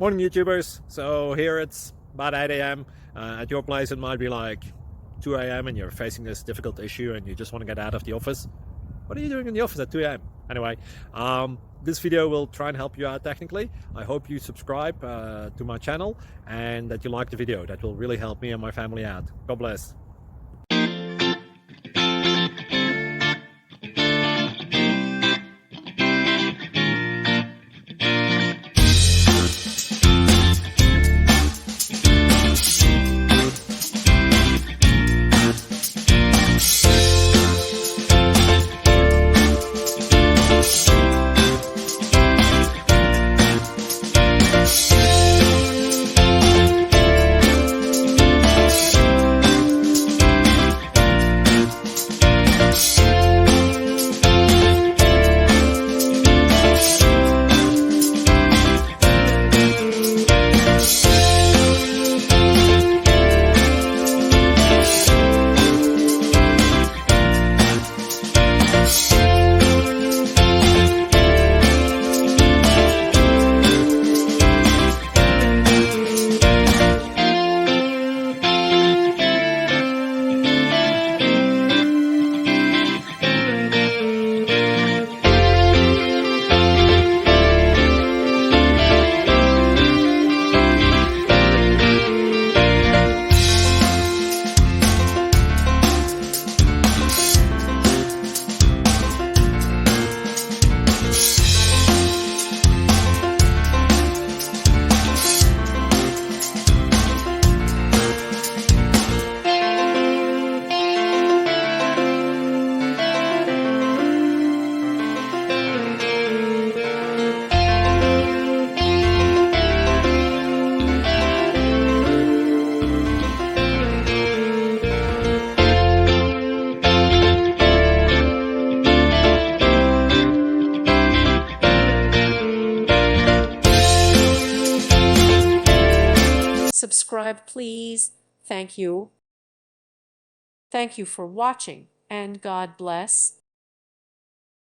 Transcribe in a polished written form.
Morning YouTubers. So here it's about 8 a.m. At your place it might be like 2 a.m. and you're facing this difficult issue and you just want to get out of the office. What are you doing in the office at 2 a.m.? Anyway, this video will try and help you out technically. I hope you subscribe to my channel and that you like the video. That will really help me and my family out. God bless. Subscribe, please. Thank you. Thank you for watching, and God bless.